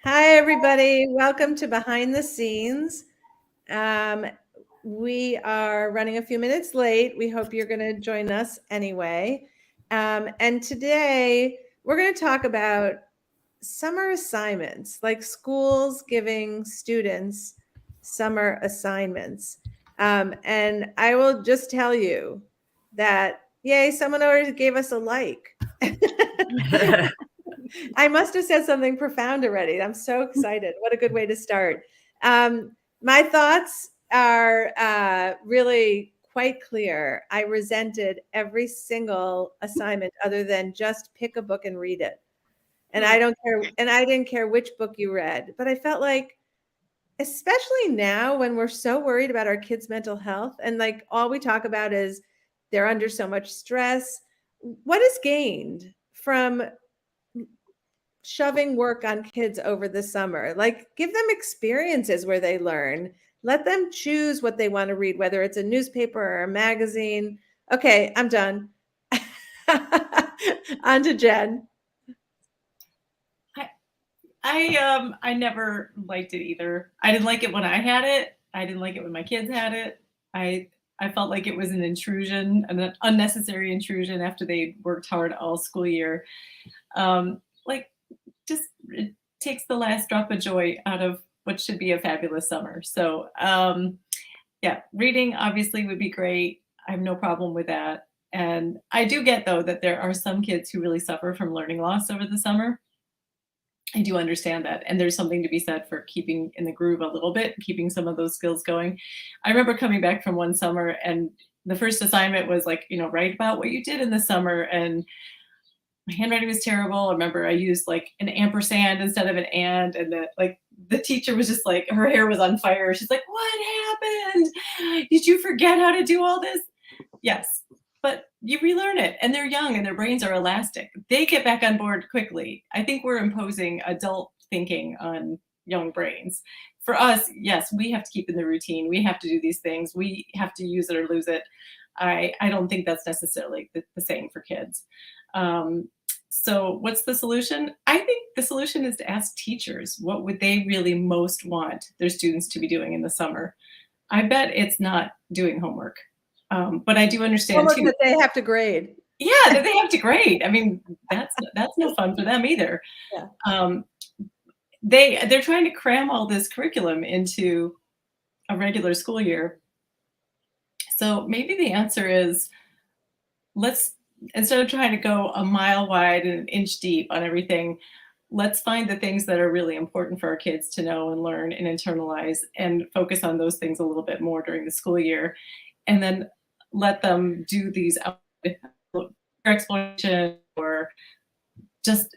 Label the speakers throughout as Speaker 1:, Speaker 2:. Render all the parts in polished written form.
Speaker 1: Hi, everybody. Welcome to Behind the Scenes. Um, we are running a few minutes late. We hope you're going to join us anyway. And today we're going to talk about summer assignments, like schools giving students summer assignments. And I will just tell you that, yay, someone already gave us a like. I must have said something profound already. I'm so excited. What a good way to start. My thoughts are really quite clear. I resented every single assignment other than just pick a book and read it. And I don't care. And I didn't care which book you read, but I felt like, especially now when we're so worried about our kids' mental health and like all we talk about is they're under so much stress. What is gained from shoving work on kids over the summer? Like, give them experiences where they learn. Let them choose what they want to read, whether it's a newspaper or a magazine. Okay, I'm done. On to Jen.
Speaker 2: I never liked it either. I didn't like it when I had it. I didn't like it when my kids had it. I felt like it was an intrusion, an unnecessary intrusion after they worked hard all school year. Like, just it takes the last drop of joy out of what should be a fabulous summer. So, yeah, reading obviously would be great. I have no problem with that. And I do get, though, that there are some kids who really suffer from learning loss over the summer. I do understand that. And there's something to be said for keeping in the groove a little bit, keeping some of those skills going. I remember coming back from one summer and the first assignment was like, write about what you did in the summer. And my handwriting was terrible. I remember I used like an ampersand instead of an and the teacher was just like, her hair was on fire. She's like, what happened? Did you forget how to do all this? Yes. But you relearn it, and they're young and their brains are elastic. They get back on board quickly. I think we're imposing adult thinking on young brains. For us, yes, we have to keep in the routine. We have to do these things. We have to use it or lose it. I don't think that's necessarily the same for kids. So what's the solution? I think the solution is to ask teachers, what would they really most want their students to be doing in the summer? I bet it's not doing homework. But I do understand too
Speaker 1: that they have to grade.
Speaker 2: Yeah, that they have to grade. I mean, that's no fun for them either.
Speaker 1: Yeah.
Speaker 2: They're trying to cram all this curriculum into a regular school year. So maybe the answer is let's, instead of trying to go a mile wide and an inch deep on everything, let's find the things that are really important for our kids to know and learn and internalize and focus on those things a little bit more during the school year. And then let them do these exploration or just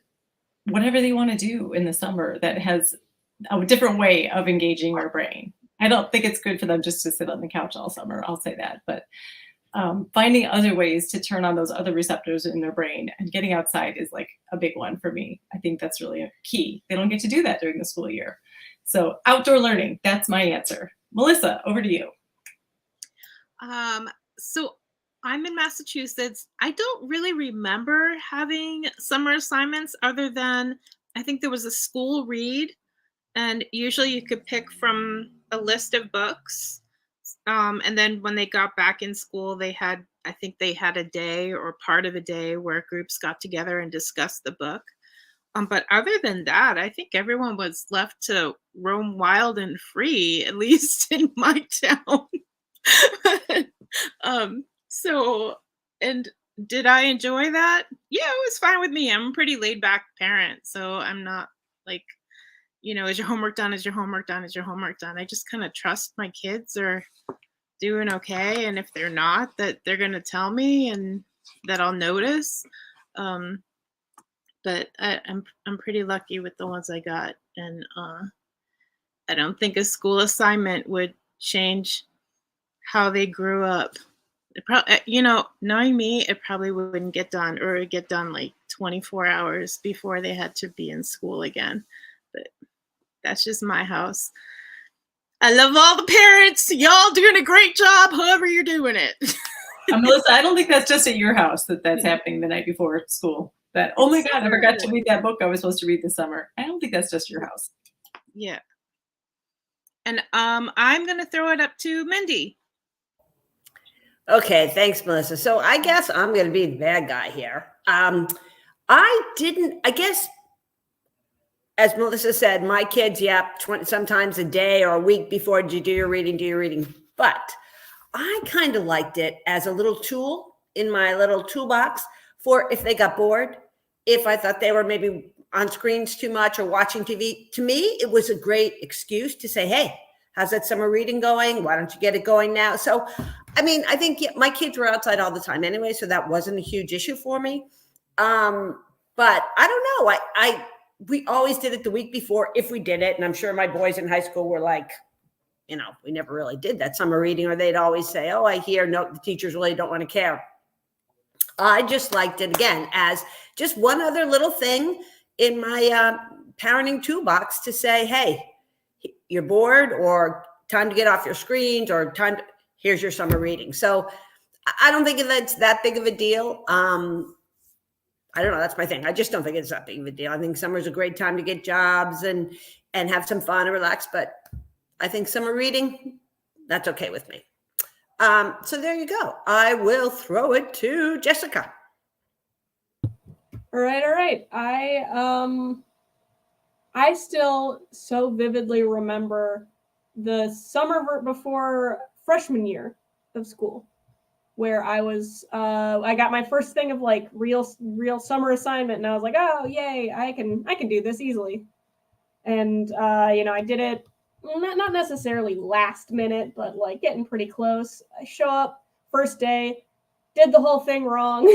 Speaker 2: whatever they want to do in the summer that has a different way of engaging your brain. I don't think it's good for them just to sit on the couch all summer. I'll say that. But finding other ways to turn on those other receptors in their brain and getting outside is like a big one for me. I think that's really a key. They don't get to do that during the school year. So outdoor learning, that's my answer. Melissa, over to you.
Speaker 3: So I'm in Massachusetts. I don't really remember having summer assignments other than I think there was a school read, and usually you could pick from a list of books. And then when they got back in school, I think they had a day or part of a day where groups got together and discussed the book. But other than that, I think everyone was left to roam wild and free, at least in my town. And did I enjoy that? Yeah, it was fine with me. I'm a pretty laid back parent, so I'm not like, is your homework done? Is your homework done? Is your homework done? I just kind of trust my kids are doing okay, and if they're not, that they're gonna tell me and that I'll notice. But I'm pretty lucky with the ones I got, and I don't think a school assignment would change how they grew up. It probably, knowing me, it probably wouldn't get done, or it'd get done like 24 hours before they had to be in school again. But that's just my house. I love all the parents. Y'all doing a great job, however you're doing it.
Speaker 2: Melissa, I don't think that's just at your house that's happening the night before school. that, oh my
Speaker 3: It's
Speaker 2: God, I forgot to
Speaker 3: true.
Speaker 2: read that book I was supposed to read this summer. I don't think that's just your house.
Speaker 3: Yeah. And I'm going to throw it up to Mindy.
Speaker 4: Okay, thanks, Melissa. So I guess I'm going to be the bad guy here. I guess, as Melissa said, my kids, 20, sometimes a day or a week before, do you do your reading, do your reading. But I kind of liked it as a little tool in my little toolbox for if they got bored, if I thought they were maybe on screens too much or watching TV. To me, it was a great excuse to say, hey, how's that summer reading going? Why don't you get it going now? So, I mean, I think my kids were outside all the time anyway, so that wasn't a huge issue for me. But I don't know. We always did it the week before if we did it. And I'm sure my boys in high school were like, we never really did that summer reading, or they'd always say, oh, I hear no, the teachers really don't want to care. I just liked it again as just one other little thing in my parenting toolbox to say, hey, you're bored or time to get off your screens or here's your summer reading. So I don't think that's that big of a deal. I don't know. That's my thing. I just don't think it's that big of a deal. I think summer's a great time to get jobs and have some fun and relax. But I think summer reading, that's okay with me. So there you go. I will throw it to Jessica.
Speaker 5: All right. I still so vividly remember the summer before freshman year of school, where I was, I got my first thing of like real summer assignment, and I was like, oh yay, I can do this easily. And I did it not necessarily last minute, but like getting pretty close. I show up first day, did the whole thing wrong,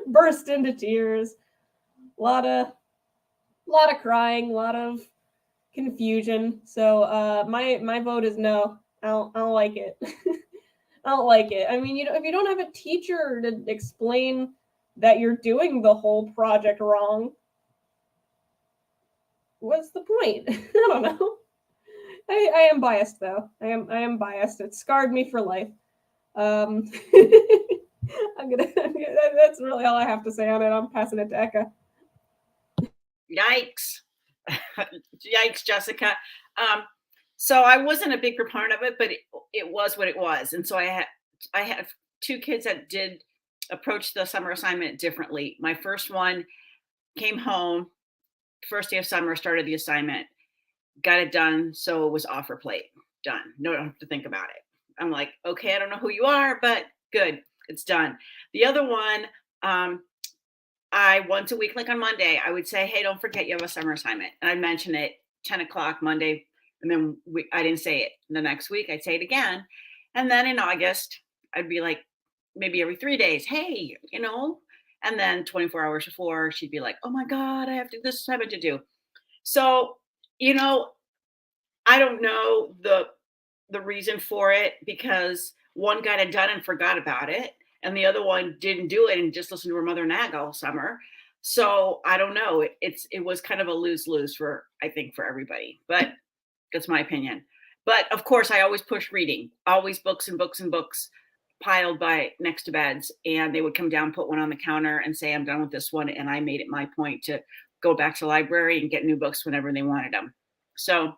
Speaker 5: burst into tears, a lot of crying, a lot of confusion. So my vote is no. I don't like it. I don't like it. I mean, if you don't have a teacher to explain that you're doing the whole project wrong, what's the point? I don't know. I am biased though. I am biased. It scarred me for life. I'm gonna that's really all I have to say on it. I'm passing it to Eka.
Speaker 6: Yikes. Yikes, Jessica. So I wasn't a big proponent of it, but it was what it was. And so I have two kids that did approach the summer assignment differently. My first one came home, first day of summer, started the assignment, got it done. So it was off her plate, done. No, don't have to think about it. I'm like, okay, I don't know who you are, but good, it's done. The other one, I once a week, like on Monday, I would say, hey, don't forget you have a summer assignment. And I'd mention it 10 o'clock Monday. And then I didn't say it. And the next week I'd say it again. And then in August, I'd be like, maybe every 3 days, hey, and then 24 hours before, she'd be like, oh my God, I have this assignment to do. So, I don't know the reason for it, because one got it done and forgot about it, and the other one didn't do it and just listened to her mother nag all summer. So I don't know. It was kind of a lose-lose I think for everybody, but that's my opinion. But of course, I always push reading, always books and books and books piled by next to beds. And they would come down, put one on the counter and say, I'm done with this one. And I made it my point to go back to the library and get new books whenever they wanted them. So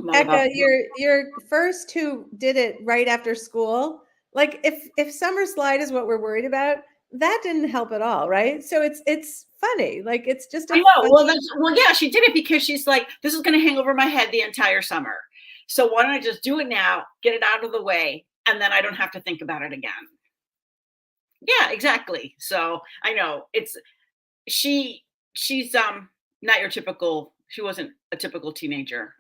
Speaker 1: Eka, your first two did it right after school. Like if summer slide is what we're worried about, that didn't help at all, right? So it's funny. Like it's just
Speaker 6: I know. Well, yeah, she did it because she's like, this is going to hang over my head the entire summer. So why don't I just do it now, get it out of the way, and then I don't have to think about it again. Yeah, exactly. So I know she's not your typical. She wasn't a typical teenager.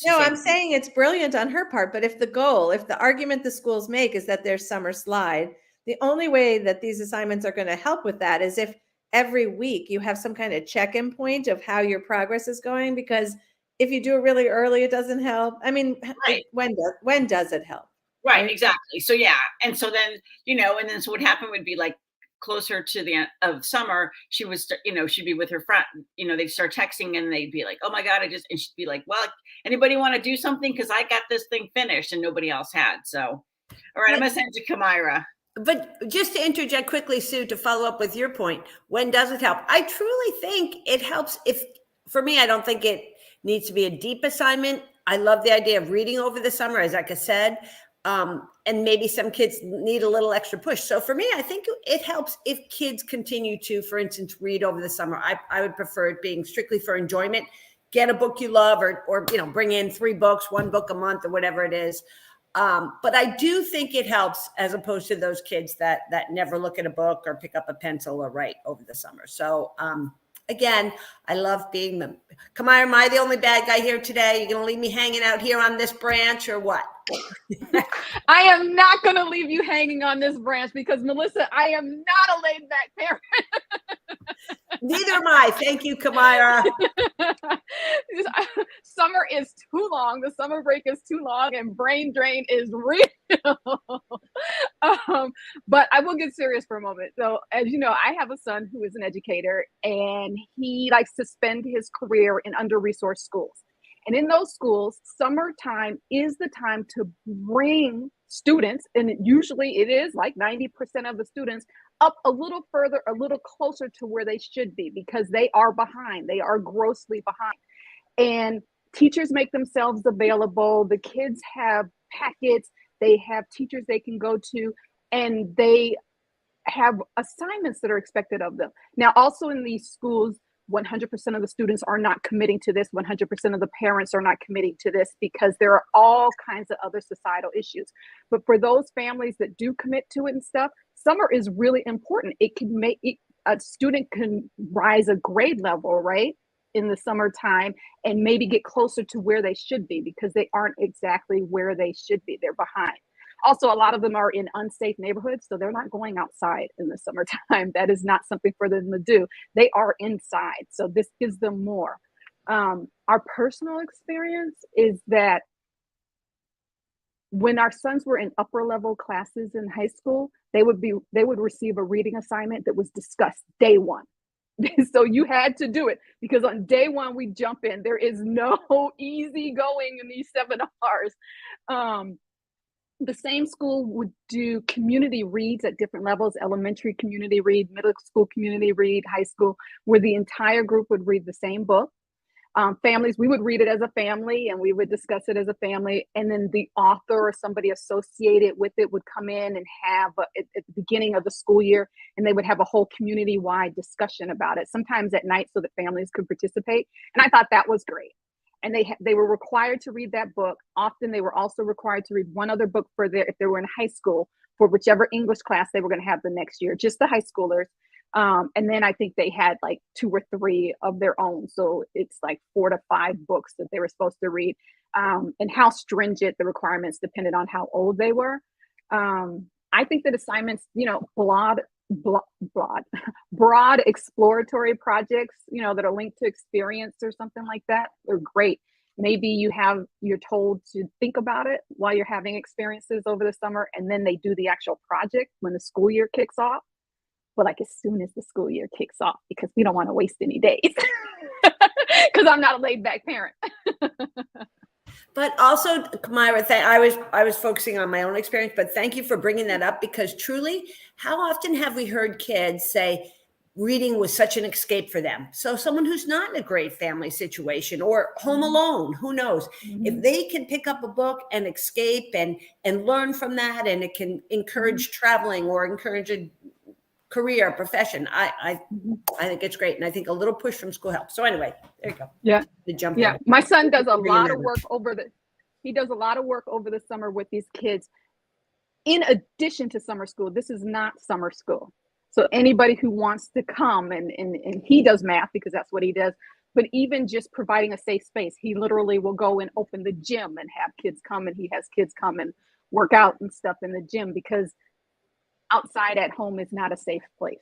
Speaker 1: No, I'm saying it's brilliant on her part. But if the argument the schools make is that there's summer slide, the only way that these assignments are going to help with that is if every week you have some kind of check-in point of how your progress is going. Because if you do it really early, it doesn't help. I mean, right. When does it help?
Speaker 6: Right, exactly. So yeah, and so then and then so what happened would be like closer to the end of summer, she was, she'd be with her friend, they'd start texting and they'd be like, oh my God, and she'd be like, well, anybody want to do something? Cause I got this thing finished and nobody else had. So, all right, I'm going to send it to Kamira.
Speaker 4: But just to interject quickly, Sue, to follow up with your point, when does it help? I truly think it helps. If for me, I don't think it needs to be a deep assignment. I love the idea of reading over the summer, as Eka said. And maybe some kids need a little extra push. So for me, I think it helps if kids continue to, for instance, read over the summer. I would prefer it being strictly for enjoyment. Get a book you love, or bring in 3 books, 1 book a month, or whatever it is. But I do think it helps, as opposed to those kids that never look at a book or pick up a pencil or write over the summer. So again, I love being the Kamaya. Am I the only bad guy here today? You're gonna leave me hanging out here on this branch or what?
Speaker 7: I am not going to leave you hanging on this branch because, Melissa, I am not a laid back parent.
Speaker 4: Neither am I. Thank you, Kamaya.
Speaker 7: Summer is too long. The summer break is too long, and brain drain is real. But I will get serious for a moment. So, as you know, I have a son who is an educator, and he likes to spend his career in under-resourced schools. And in those schools, summertime is the time to bring students, and usually it is like 90% of the students, up a little further, a little closer to where they should be, because they are behind. They are grossly behind. And teachers make themselves available. The kids have packets. They have teachers they can go to, and they have assignments that are expected of them. Now, also in these schools, 100% of the students are not committing to this. 100% of the parents are not committing to this because there are all kinds of other societal issues. But for those families that do commit to it and stuff, summer is really important. It can make a student can rise a grade level, right, in the summertime, and maybe get closer to where they should be, because they aren't exactly where they should be. They're behind. Also, a lot of them are in unsafe neighborhoods, so they're not going outside in the summertime. That is not something for them to do. They are inside, so this gives them more. Our personal experience is that when our sons were in upper level classes in high school, they would receive a reading assignment that was discussed day one. So you had to do it, because on day one we jump in. There is no easy going in these seminars. The same school would do community reads at different levels: elementary community read, middle school community read, high school, where the entire group would read the same book. Families, we would read it as a family, and we would discuss it as a family. And then the author or somebody associated with it would come in and have at the beginning of the school year, and they would have a whole community-wide discussion about it, sometimes at night, so that families could participate. And I thought that was great. And they were required to read that book. Often they were also required to read one other book if they were in high school, for whichever English class they were going to have the next year, just the high schoolers. And then I think they had like 2 or 3 of their own. So it's like 4 to 5 books that they were supposed to read. And how stringent the requirements depended on how old they were. I think that assignments, broad exploratory projects, that are linked to experience or something like that, are great. Maybe you're told to think about it while you're having experiences over the summer, and then they do the actual project when the school year kicks off. But like as soon as the school year kicks off, because we don't want to waste any days, because I'm not a laid back parent.
Speaker 4: But also, Myra, I was focusing on my own experience, but thank you for bringing that up, because truly, how often have we heard kids say reading was such an escape for them? So someone who's not in a great family situation or home alone, who knows, if they can pick up a book and escape and learn from that, and it can encourage traveling or encourage a career, profession, I think it's great. And I think a little push from school helps. So anyway, there you go.
Speaker 7: Yeah.
Speaker 4: Yeah.
Speaker 7: My son does a lot of work over the summer with these kids, in addition to summer school. This is not summer school. So anybody who wants to come, and he does math because that's what he does, but even just providing a safe space, he literally will go and open the gym and have kids come, and he has kids come and work out and stuff in the gym, because outside at home is not a safe place.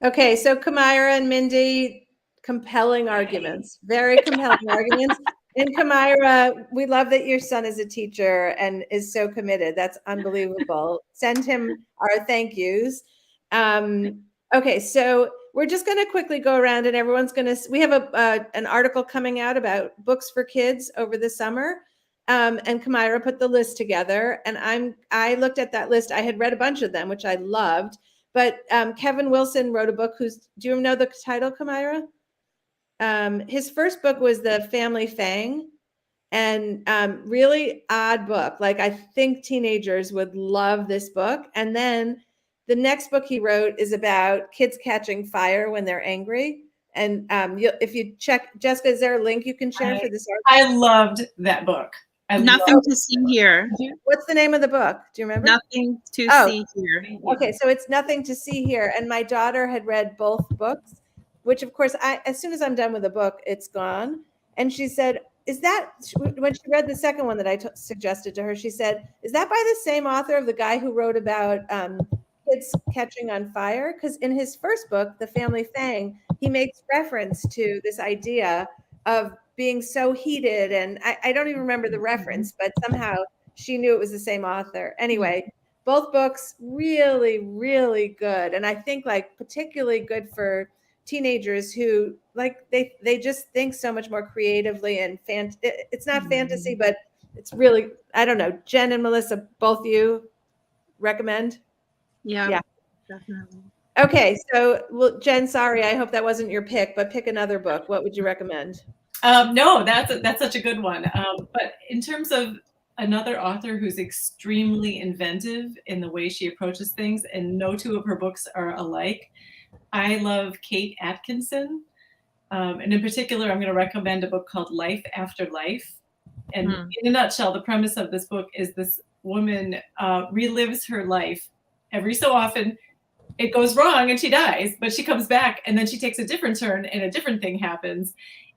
Speaker 1: Okay, so Kamira and Mindy, compelling arguments, very compelling arguments. And Kamira, we love that your son is a teacher and is so committed. That's unbelievable. Send him our thank yous. Okay, so we're just going to quickly go around, and everyone's going to, we have an article coming out about books for kids over the summer. and Kamira put the list together, and I looked at that list. I had read a bunch of them, which I loved, but Kevin Wilson wrote a book. Do you know the title, Kamira? His first book was The Family Fang, and really odd book. Like, I think teenagers would love this book. And then the next book he wrote is about kids catching fire when they're angry. And if you check, Jessica, is there a link you can share for this article?
Speaker 2: I loved that book.
Speaker 3: Nothing to see here.
Speaker 1: What's the name of the book? Do you remember?
Speaker 3: Nothing to see here.
Speaker 1: Okay, so it's Nothing to See Here. And my daughter had read both books, which of course, as soon as I'm done with a book, it's gone. And she said, is that, when she read the second one that I suggested to her, she said, is that by the same author of the guy who wrote about kids catching on fire? Because in his first book, The Family Fang, he makes reference to this idea of being so heated. And I don't even remember the reference, but somehow she knew it was the same author. Anyway, both books really, really good. And I think like particularly good for teenagers who like they just think so much more creatively, and it's not fantasy, but it's really, I don't know. Jen and Melissa, both you recommend?
Speaker 3: Yeah, definitely.
Speaker 1: Okay, so well, Jen, sorry, I hope that wasn't your pick, but pick another book. What would you recommend?
Speaker 2: No, that's such a good one. But in terms of another author who's extremely inventive in the way she approaches things, and no two of her books are alike, I love Kate Atkinson. And in particular, I'm going to recommend a book called Life After Life. And in a nutshell, the premise of this book is this woman relives her life. Every so often, it goes wrong and she dies, but she comes back and then she takes a different turn and a different thing happens.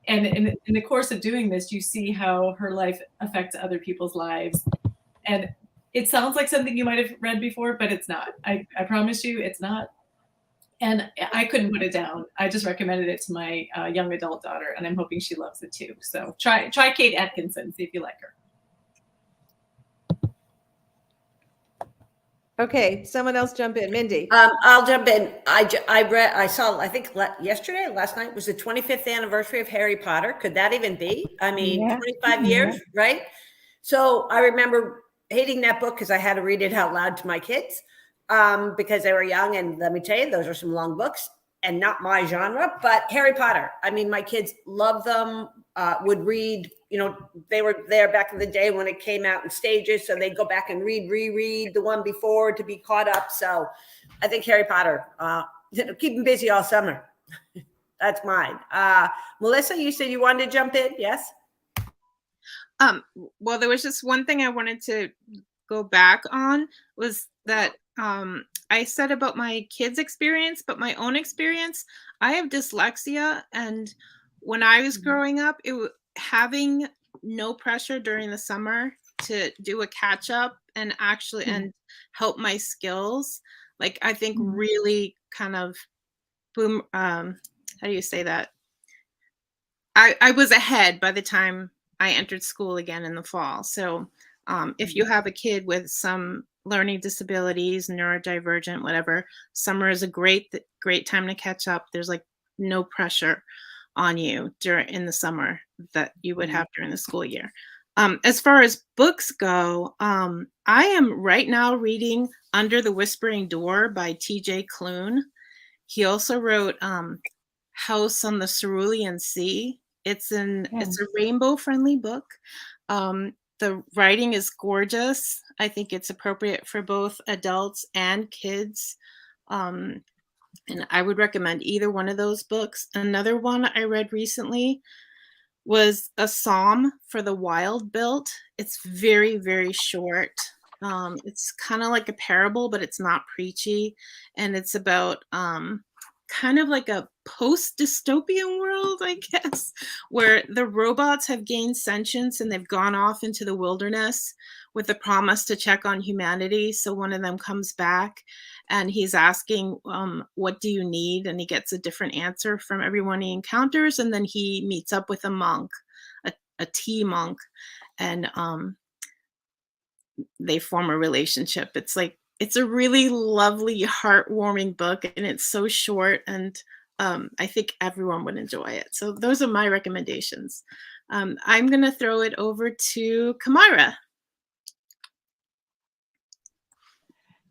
Speaker 2: And in the course of doing this, you see how her life affects other people's lives. And it sounds like something you might have read before, but it's not. I promise you, it's not. And I couldn't put it down. I just recommended it to my young adult daughter, and I'm hoping she loves it too. So try Kate Atkinson, see if you like her.
Speaker 1: Okay, someone else jump in. Mindy.
Speaker 4: I'll jump in. I saw, I think last night was the 25th anniversary of Harry Potter. Could that even be? I mean, 25 years, right? So I remember hating that book because I had to read it out loud to my kids because they were young. And let me tell you, those are some long books and not my genre, but Harry Potter. I mean, my kids love them, would read, you know, they were there back in the day when it came out in stages. So they'd go back and reread the one before to be caught up. So I think Harry Potter, keep them busy all summer. That's mine. Melissa, you said you wanted to jump in. Yes.
Speaker 3: Well, there was just one thing I wanted to go back on was that I said about my kids' experience, but my own experience, I have dyslexia. And when I was growing up, having no pressure during the summer to do a catch up and actually and help my skills, like I think really kind of boom. How do you say that? I was ahead by the time I entered school again in the fall. So if you have a kid with some learning disabilities, neurodivergent, whatever, summer is a great time to catch up. There's like no pressure on you in the summer that you would have during the school year. As far as books go, I am right now reading Under the Whispering Door by T.J. Klune. He also wrote House on the Cerulean Sea. It's a rainbow-friendly book. The writing is gorgeous. I think it's appropriate for both adults and kids. And I would recommend either one of those books. Another one I read recently was A Psalm for the Wild Built. It's very, very short. It's kind of like a parable, but it's not preachy. And it's about kind of like a post-dystopian world, I guess, where the robots have gained sentience and they've gone off into the wilderness with the promise to check on humanity. So one of them comes back and he's asking, what do you need? And he gets a different answer from everyone he encounters. And then he meets up with a monk, a tea monk, and they form a relationship. It's a really lovely, heartwarming book, and it's so short, and I think everyone would enjoy it. So those are my recommendations. I'm going to throw it over to Kamara.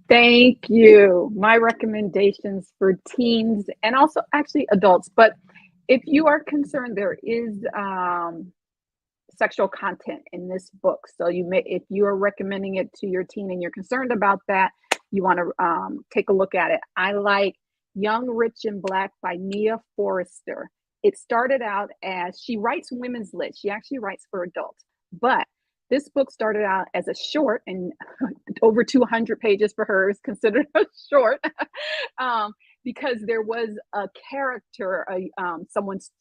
Speaker 7: Thank you. My recommendations for teens and also actually adults. But if you are concerned, there is sexual content in this book. So if you are recommending it to your teen and you're concerned about that, you want to take a look at it. I like Young, Rich, and Black by Nia Forrester. It started out as, she writes women's lit. She actually writes for adults, but this book started out as a short, and over 200 pages for her is considered a short, because there was a character, someone's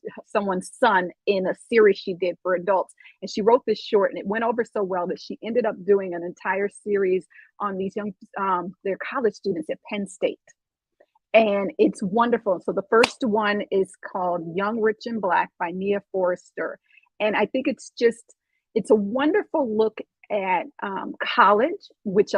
Speaker 7: son in a series she did for adults. And she wrote this short, and it went over so well that she ended up doing an entire series on these young, they're college students at Penn State. And it's wonderful. So the first one is called Young, Rich, and Black by Nia Forrester. And I think it's a wonderful look at college, which,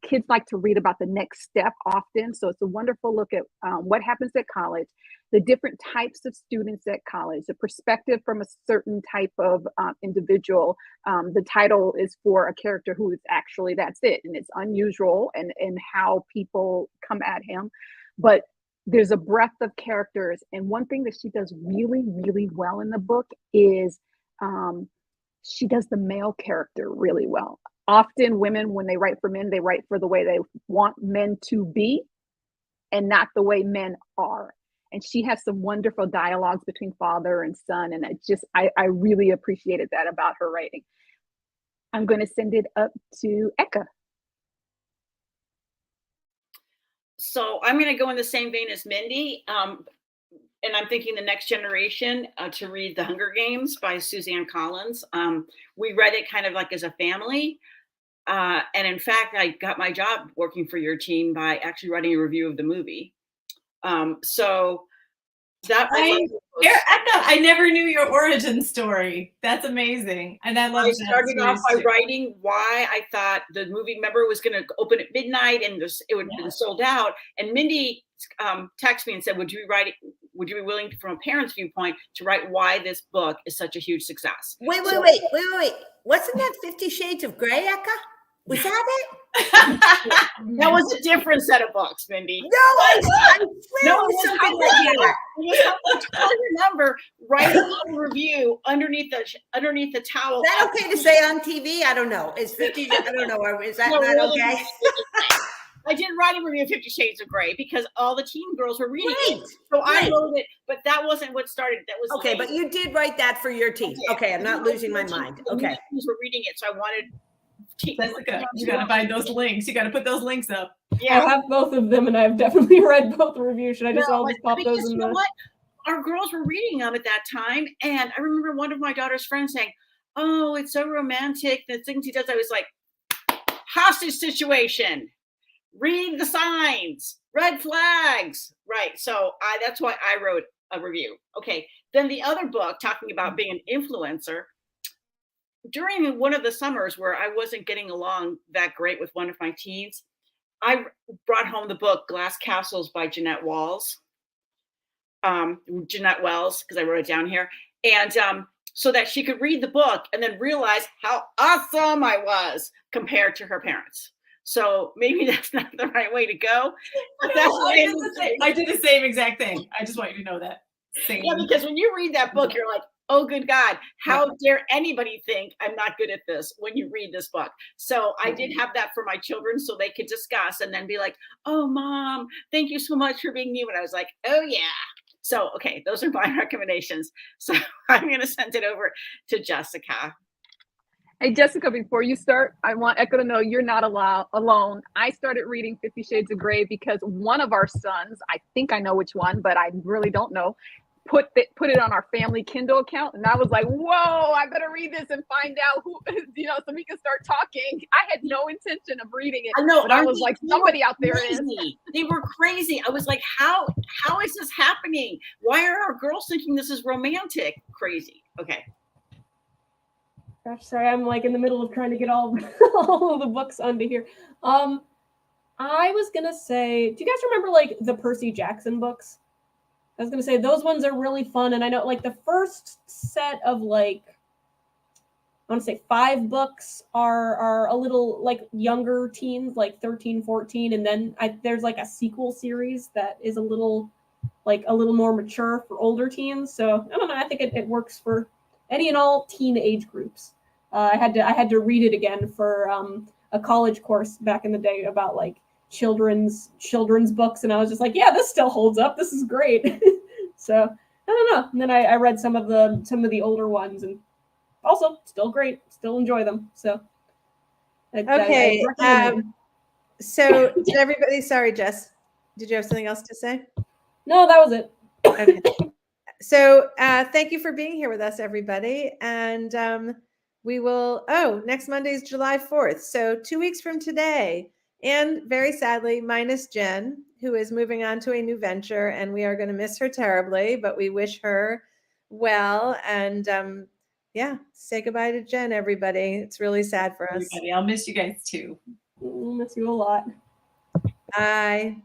Speaker 7: kids like to read about the next step often. So it's a wonderful look at what happens at college, the different types of students at college, the perspective from a certain type of individual. The title is for a character who is actually, that's it. And it's unusual and how people come at him. But there's a breadth of characters. And one thing that she does really, really well in the book is she does the male character really well. Often women, when they write for men, they write for the way they want men to be and not the way men are. And she has some wonderful dialogues between father and son. And I really appreciated that about her writing. I'm going to send it up to Eka.
Speaker 6: So I'm going to go in the same vein as Mindy. And I'm thinking the next generation to read The Hunger Games by Suzanne Collins. We read it kind of like as a family. And in fact, I got my job working for your team by actually writing a review of the movie. So that
Speaker 2: I never knew your origin story. That's amazing. And I love
Speaker 6: I started off by writing why I thought the movie, remember, it was going to open at midnight and it would have been sold out. And Mindy texted me and said, would you be willing to, from a parent's viewpoint, to write why this book is such a huge success?
Speaker 4: Wait. Wasn't that 50 Shades of Grey, Eka? Was that it?
Speaker 6: That was a different set of books, Mindy.
Speaker 4: No, I swear
Speaker 6: No,
Speaker 4: it was something like that.
Speaker 6: I remember writing a review underneath the towel.
Speaker 4: Is that okay to say on TV? I don't know. Is 50? I don't know. Is that not okay?
Speaker 6: I did write a review of 50 Shades of Grey because all the teen girls were reading it. So
Speaker 4: right.
Speaker 6: I wrote it, but that wasn't what started. That was
Speaker 4: okay. But you did write that for your team. Okay, I'm not losing my mind. Okay,
Speaker 6: teens were reading it, so I wanted.
Speaker 2: Jessica, you got to find those links. You got to put those links up.
Speaker 5: Yeah, I have both of them, and I've definitely read both reviews. Should I just all just pop those in the?
Speaker 6: What? Our girls were reading them at that time, and I remember one of my daughter's friends saying, "Oh, it's so romantic. The things he does." I was like, "Hostage situation. Read the signs. Red flags." Right. So that's why I wrote a review. Okay. Then the other book, talking about being an influencer. During one of the summers where I wasn't getting along that great with one of my teens, I brought home the book Glass Castles by Jeanette Wells, because I wrote it down here. And so that she could read the book and then realize how awesome I was compared to her parents. So maybe that's not the right way to go. But
Speaker 2: I did the same exact thing. I just want you to know that.
Speaker 6: Yeah, because when you read that book, you're like, oh, good God, how dare anybody think I'm not good at this when you read this book? So I did have that for my children so they could discuss and then be like, oh, Mom, thank you so much for being you. And I was like, oh, yeah. So, okay, those are my recommendations. So I'm going to send it over to Jessica.
Speaker 7: Hey, Jessica, before you start, I want Eka to know you're not alone. I started reading 50 Shades of Grey because one of our sons, I think I know which one, but I really don't know, put it on our family Kindle account. And I was like, whoa, I better read this and find out who, so we can start talking. I had no intention of reading it.
Speaker 6: I know.
Speaker 7: But I was like, somebody out there is.
Speaker 6: They were crazy. I was like, how is this happening? Why are our girls thinking this is romantic? Crazy. Okay.
Speaker 5: Gosh, sorry, I'm like in the middle of trying to get all of the books onto here. I was gonna say, do you guys remember like the Percy Jackson books? I was gonna say those ones are really fun, and I know like the first set of like want to say 5 books are a little like younger teens, like 13, 14. And then there's like a sequel series that is a little more mature for older teens. So I don't know. I think it works for any and all teen age groups. I had to read it again for a college course back in the day about like children's books, and I was just like, yeah, this still holds up. This is great. So I don't know. And then I read some of the older ones, and also still great. Still enjoy them. So
Speaker 1: Okay.
Speaker 5: I recommend them.
Speaker 1: So did everybody? Sorry, Jess. Did you have something else to say?
Speaker 5: No, that was it.
Speaker 1: Okay. So thank you for being here with us, everybody. And we will, next Monday is July 4th. So 2 weeks from today. And very sadly, minus Jen, who is moving on to a new venture. And we are going to miss her terribly, but we wish her well. And say goodbye to Jen, everybody. It's really sad for us.
Speaker 2: Everybody, I'll miss you guys too.
Speaker 5: Miss you a lot.
Speaker 1: Bye.